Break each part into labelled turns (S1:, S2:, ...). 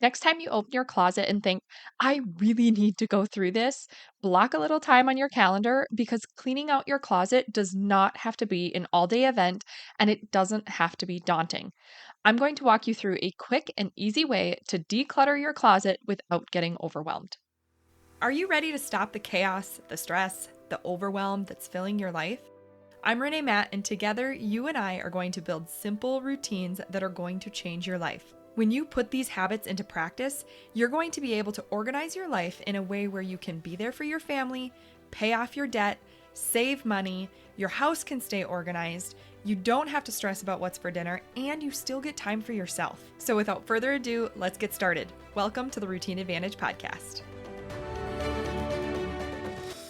S1: Next time you open your closet and think, I really need to go through this, block a little time on your calendar because cleaning out your closet does not have to be an all day event and it doesn't have to be daunting. I'm going to walk you through a quick and easy way to declutter your closet without getting overwhelmed.
S2: Are you ready to stop the chaos, the stress, the overwhelm that's filling your life? I'm Renee Matt, and together you and I are going to build simple routines that are going to change your life. When you put these habits into practice, you're going to be able to organize your life in a way where you can be there for your family, pay off your debt, save money, your house can stay organized, you don't have to stress about what's for dinner, and you still get time for yourself. So without further ado, let's get started. Welcome to the Routine Advantage Podcast.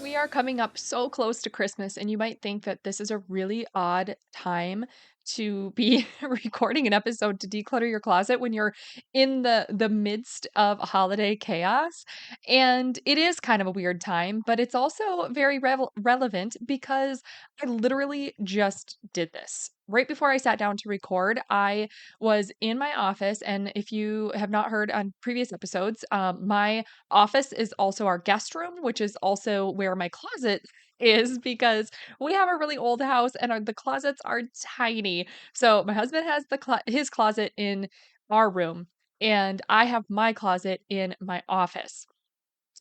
S1: We are coming up so close to Christmas, and you might think that this is a really odd time to be recording an episode to declutter your closet when you're in the midst of holiday chaos. And it is kind of a weird time, but it's also very relevant because I literally just did this. Right before I sat down to record, I was in my office. And if you have not heard on previous episodes, my office is also our guest room, which is also where my closet is because we have a really old house and the closets are tiny. So my husband has his closet in our room, and I have my closet in my office.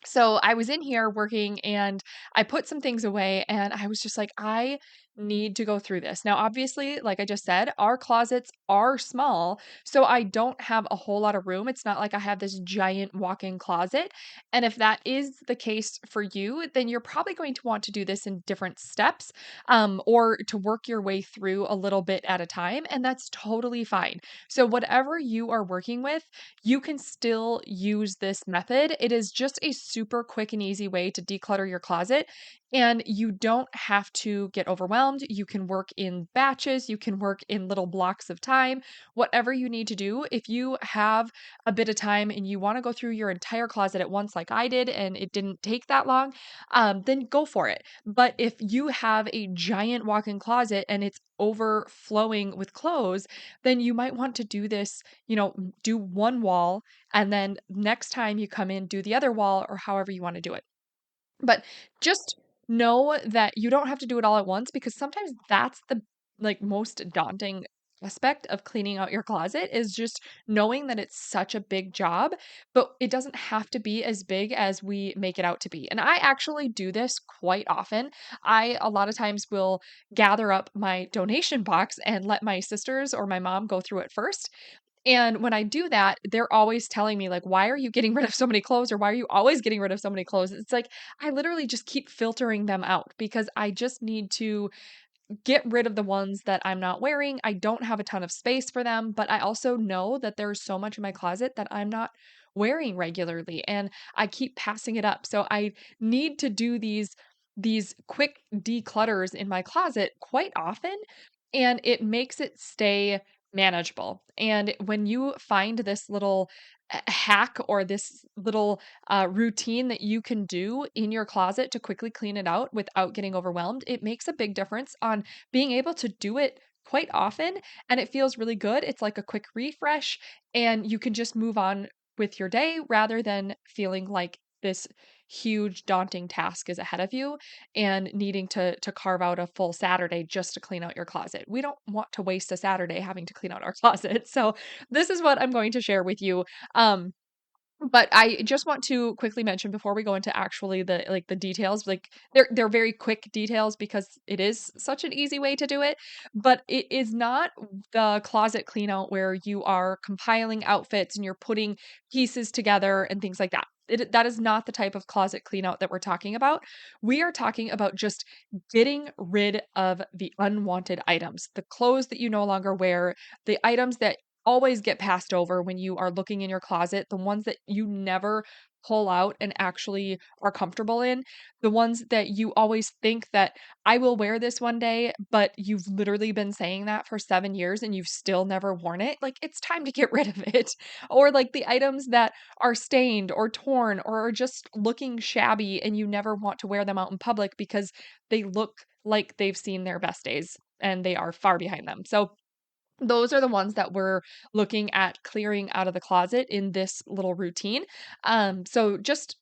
S1: So I was in here working and I put some things away and I was just like, I need to go through this. Now, obviously, like I just said, our closets are small. So I don't have a whole lot of room. It's not like I have this giant walk in closet. And if that is the case for you, then you're probably going to want to do this in different steps or to work your way through a little bit at a time. And that's totally fine. So, whatever you are working with, you can still use this method. It is just a super quick and easy way to declutter your closet. And you don't have to get overwhelmed. You can work in batches, you can work in little blocks of time, whatever you need to do. If you have a bit of time and you want to go through your entire closet at once, like I did, and it didn't take that long, then go for it. But if you have a giant walk in closet and it's overflowing with clothes, then you might want to do this, do one wall, and then next time you come in, do the other wall, or however you want to do it. But just know that you don't have to do it all at once because sometimes that's the most daunting aspect of cleaning out your closet is just knowing that it's such a big job, but it doesn't have to be as big as we make it out to be. And I actually do this quite often. I a lot of times will gather up my donation box and let my sisters or my mom go through it first, and when I do that, they're always telling me, like, "Why are you getting rid of so many clothes?" or "Why are you always getting rid of so many clothes?" It's like, I literally just keep filtering them out because I just need to get rid of the ones that I'm not wearing. I don't have a ton of space for them, but I also know that there's so much in my closet that I'm not wearing regularly, and I keep passing it up. So I need to do these quick declutters in my closet quite often, and it makes it stay manageable. And when you find this little hack or this little routine that you can do in your closet to quickly clean it out without getting overwhelmed, it makes a big difference on being able to do it quite often. And it feels really good. It's like a quick refresh, and you can just move on with your day rather than feeling like this huge daunting task is ahead of you and needing to carve out a full Saturday just to clean out your closet. We don't want to waste a Saturday having to clean out our closet. So this is what I'm going to share with you. Um but I just want to quickly mention before we go into actually the details, like they're very quick details because it is such an easy way to do it, but it is not the closet clean out where you are compiling outfits and you're putting pieces together and things like that. That is not the type of closet clean out that we're talking about. We are talking about just getting rid of the unwanted items, the clothes that you no longer wear, the items that always get passed over when you are looking in your closet, the ones that you never pull out and actually are comfortable in, the ones that you always think that I will wear this one day, but you've literally been saying that for 7 years and you've still never worn it. Like it's time to get rid of it. Or like the items that are stained or torn or are just looking shabby and you never want to wear them out in public because they look like they've seen their best days and they are far behind them. So Those are the ones that we're looking at clearing out of the closet in this little routine. So just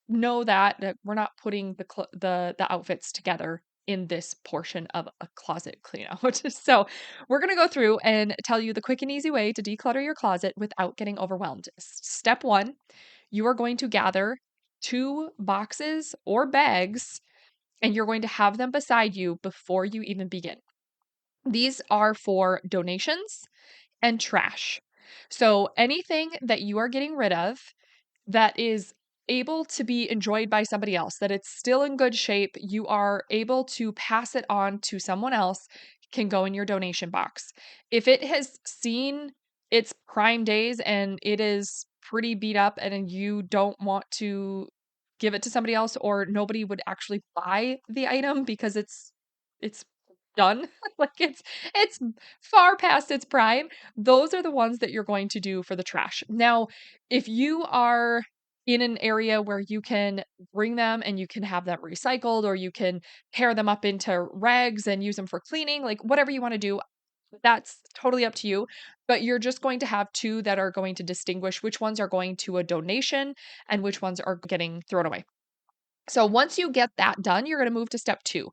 S1: know that we're not putting the outfits together in this portion of a closet clean out. So we're going to go through and tell you the quick and easy way to declutter your closet without getting overwhelmed. Step 1, you are going to gather 2 boxes or bags and you're going to have them beside you before you even begin. These are for donations and trash. So anything that you are getting rid of that is able to be enjoyed by somebody else, that it's still in good shape, you are able to pass it on to someone else, can go in your donation box. If it has seen its prime days and it is pretty beat up and you don't want to give it to somebody else or nobody would actually buy the item because it's done, like it's far past its prime, those are the ones that you're going to do for the trash. Now, if you are in an area where you can bring them and you can have them recycled or you can pair them up into rags and use them for cleaning, like whatever you want to do, that's totally up to you. But you're just going to have two that are going to distinguish which ones are going to a donation and which ones are getting thrown away. So once you get that done, you're going to move to step 2.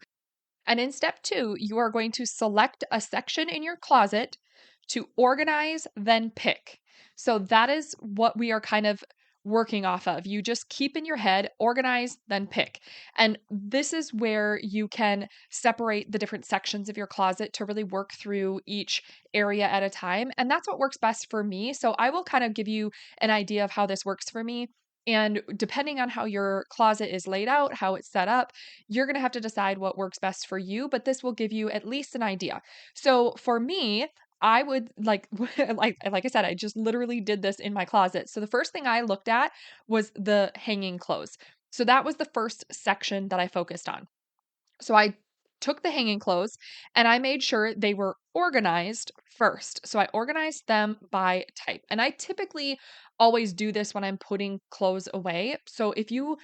S1: And in step 2, you are going to select a section in your closet to organize, then pick. So that is what we are kind of working off of. You just keep in your head, organize, then pick. And this is where you can separate the different sections of your closet to really work through each area at a time. And that's what works best for me. So I will kind of give you an idea of how this works for me. And depending on how your closet is laid out, how it's set up, you're going to have to decide what works best for you, but this will give you at least an idea. So for me, I would like like I said, I just literally did this in my closet. So the first thing I looked at was the hanging clothes. So that was the first section that I focused on. So I took the hanging clothes and I made sure they were organized first. So I organized them by type. And I typically always do this when I'm putting clothes away. So if you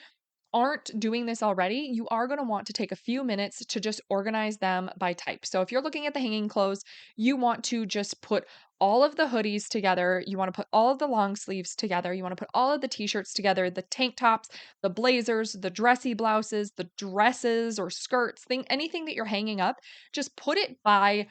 S1: aren't doing this already, you are going to want to take a few minutes to just organize them by type. So if you're looking at the hanging clothes, you want to just put all of the hoodies together. You want to put all of the long sleeves together. You want to put all of the t-shirts together, the tank tops, the blazers, the dressy blouses, the dresses or skirts, anything that you're hanging up, just put it by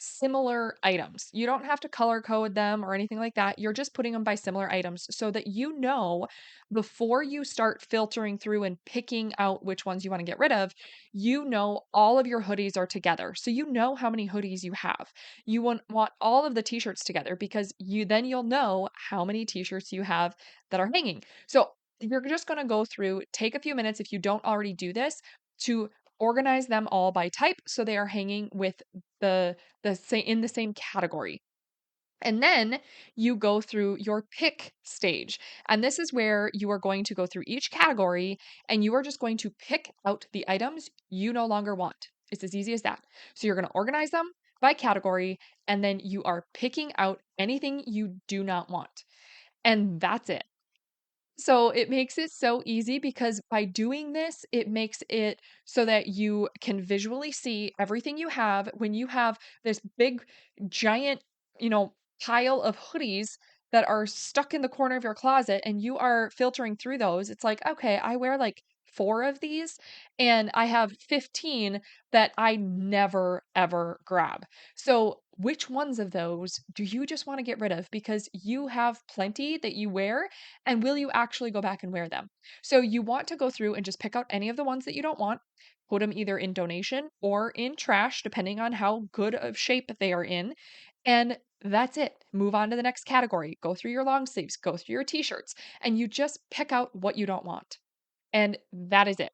S1: similar items. You don't have to color code them or anything like that. You're just putting them by similar items so that you know before you start filtering through and picking out which ones you want to get rid of, you know all of your hoodies are together. So you know how many hoodies you have. You want all of the t-shirts together because you'll know how many t-shirts you have that are hanging. So you're just going to go through, take a few minutes if you don't already do this to organize them all by type so they are hanging with the same in the same category. And then you go through your pick stage. And this is where you are going to go through each category and you are just going to pick out the items you no longer want. It's as easy as that. So you're going to organize them by category and then you are picking out anything you do not want. And that's it. So it makes it so easy because by doing this, it makes it so that you can visually see everything you have. When you have this big, giant, pile of hoodies that are stuck in the corner of your closet and you are filtering through those, it's like, okay, I wear like 4 of these and I have 15 that I never ever grab. So, which ones of those do you just want to get rid of because you have plenty that you wear and will you actually go back and wear them? So you want to go through and just pick out any of the ones that you don't want, put them either in donation or in trash, depending on how good of shape they are in. And that's it. Move on to the next category. Go through your long sleeves, go through your t shirts, and you just pick out what you don't want. And that is it.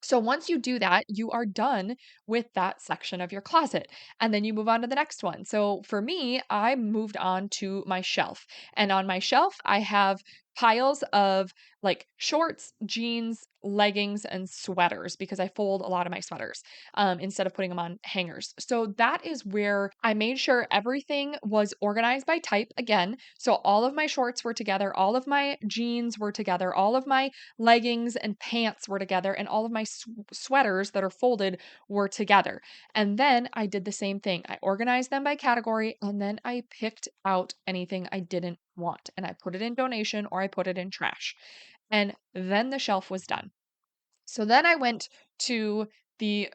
S1: So once you do that, you are done with that section of your closet. And then you move on to the next one. So for me, I moved on to my shelf. And on my shelf, I have piles of like shorts, jeans, leggings, and sweaters because I fold a lot of my sweaters instead of putting them on hangers. So that is where I made sure everything was organized by type again. So all of my shorts were together, all of my jeans were together, all of my leggings and pants were together, and all of my sweaters that are folded were together. And then I did the same thing. I organized them by category and then I picked out anything I didn't want and I put it in donation or I put it in trash. And then the shelf was done. So then I went to the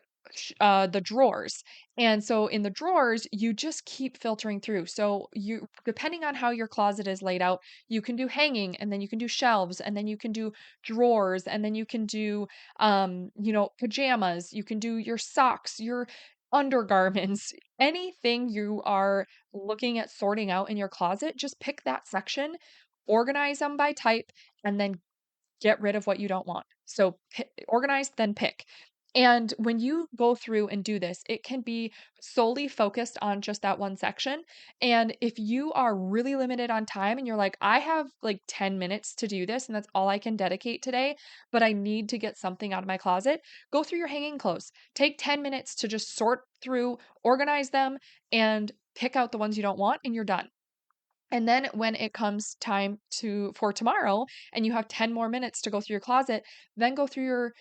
S1: the drawers. And so in the drawers, you just keep filtering through. So you depending on how your closet is laid out, you can do hanging and then you can do shelves and then you can do drawers and then you can do pajamas, you can do your socks, your undergarments, anything you are looking at sorting out in your closet, just pick that section, organize them by type and then get rid of what you don't want. So organize, then pick. And when you go through and do this, it can be solely focused on just that one section. And if you are really limited on time and you're like, I have like 10 minutes to do this and that's all I can dedicate today, but I need to get something out of my closet, go through your hanging clothes. Take 10 minutes to just sort through, organize them, and pick out the ones you don't want, and you're done. And then when it comes time for tomorrow and you have 10 more minutes to go through your closet, then go through your,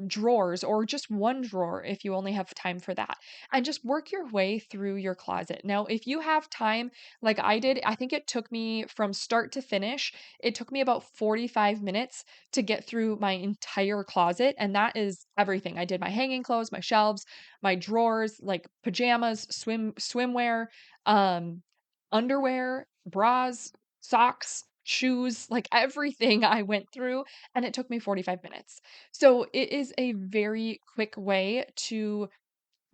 S1: drawers or just one drawer if you only have time for that. And just work your way through your closet. Now, if you have time like I did, I think it took me from start to finish, it took me about 45 minutes to get through my entire closet, and that is everything. I did my hanging clothes, my shelves, my drawers, like pajamas, swimwear, um underwear, bras, socks, shoes, like everything I went through, and it took me 45 minutes. So it is a very quick way to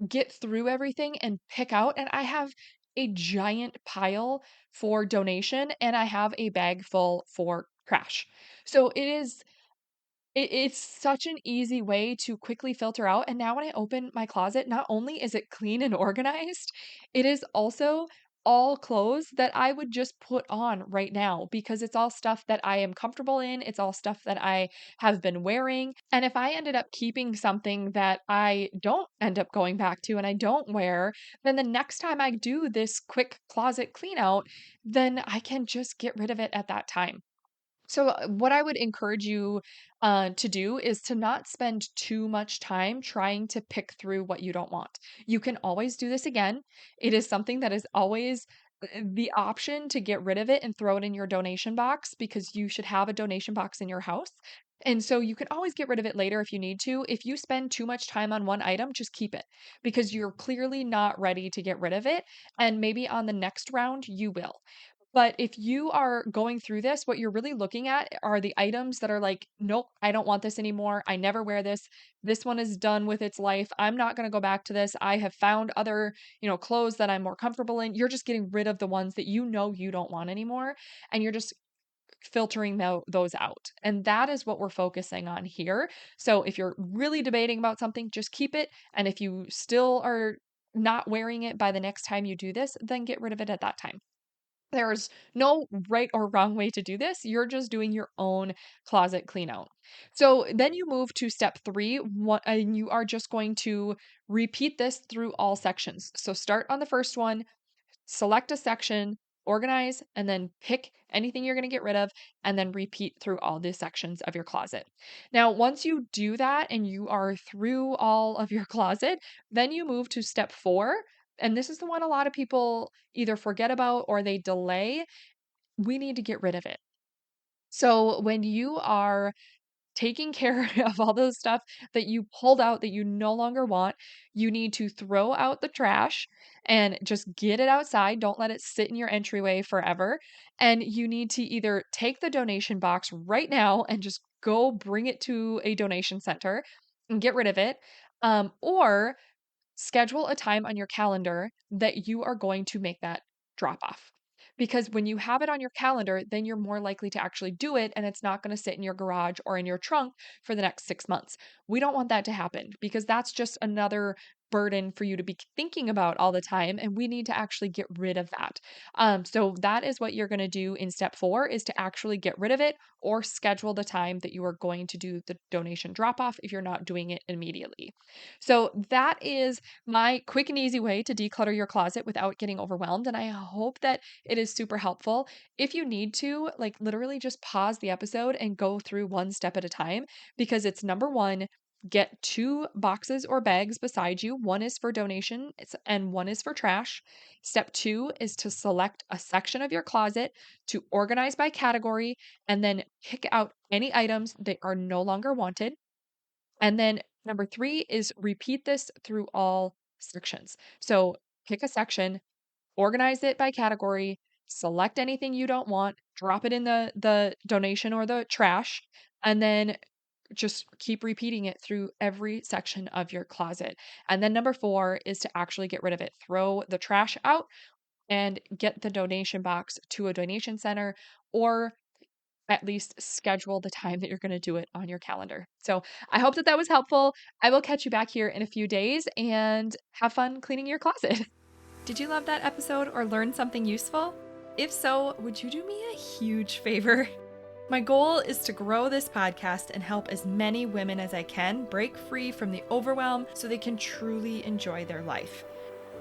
S1: get through everything and pick out. And I have a giant pile for donation and I have a bag full for trash. So it's such an easy way to quickly filter out, and now when I open my closet, not only is it clean and organized, it is also all clothes that I would just put on right now because it's all stuff that I am comfortable in, it's all stuff that I have been wearing, and if I ended up keeping something that I don't end up going back to and I don't wear, then the next time I do this quick closet clean out, then I can just get rid of it at that time. So, what I would encourage you to do is to not spend too much time trying to pick through what you don't want. You can always do this again. It is something that is always the option to get rid of it and throw it in your donation box because you should have a donation box in your house. And so you can always get rid of it later if you need to. If you spend too much time on one item, just keep it because you're clearly not ready to get rid of it. And maybe on the next round, you will. But if you are going through this, what you're really looking at are the items that are like, nope, I don't want this anymore. I never wear this. This one is done with its life. I'm not going to go back to this. I have found other, clothes that I'm more comfortable in. You're just getting rid of the ones that you know you don't want anymore. And you're just filtering those out. And that is what we're focusing on here. So if you're really debating about something, just keep it. And if you still are not wearing it by the next time you do this, then get rid of it at that time. There's no right or wrong way to do this. You're just doing your own closet clean out. So then you move to step three, and you are just going to repeat this through all sections. So start on the first one, select a section, organize, and then pick anything you're going to get rid of, and then repeat through all the sections of your closet. Now, once you do that and you are through all of your closet, then you move to step four. And this is the one a lot of people either forget about or they delay. We need to get rid of it. So, when you are taking care of all those stuff that you pulled out that you no longer want, you need to throw out the trash and just get it outside. Don't let it sit in your entryway forever. And you need to either take the donation box right now and just go bring it to a donation center and get rid of it. Or schedule a time on your calendar that you are going to make that drop off. Because when you have it on your calendar, then you're more likely to actually do it and it's not going to sit in your garage or in your trunk for the next 6 months. We don't want that to happen because that's just another burden for you to be thinking about all the time. And we need to actually get rid of that. So that is what you're going to do in step 4, is to actually get rid of it or schedule the time that you are going to do the donation drop off if you're not doing it immediately. So that is my quick and easy way to declutter your closet without getting overwhelmed. And I hope that it is super helpful. If you need to, like, literally just pause the episode and go through one step at a time, because it's number one, get 2 boxes or bags beside you. One is for donation and one is for trash. Step 2 is to select a section of your closet to organize by category and then pick out any items that are no longer wanted. And then number 3 is repeat this through all sections. So pick a section, organize it by category, select anything you don't want, drop it in the donation or the trash, and then just keep repeating it through every section of your closet. And then number 4 is to actually get rid of it. Throw the trash out and get the donation box to a donation center, or at least schedule the time that you're going to do it on your calendar. So I hope that that was helpful. I will catch you back here in a few days, and have fun cleaning your closet.
S2: Did you love that episode or learn something useful? If so, would you do me a huge favor? My goal is to grow this podcast and help as many women as I can break free from the overwhelm so they can truly enjoy their life.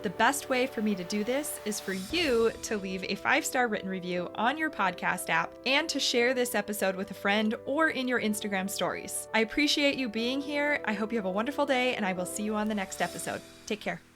S2: The best way for me to do this is for you to leave a 5-star written review on your podcast app and to share this episode with a friend or in your Instagram stories. I appreciate you being here. I hope you have a wonderful day, and I will see you on the next episode. Take care.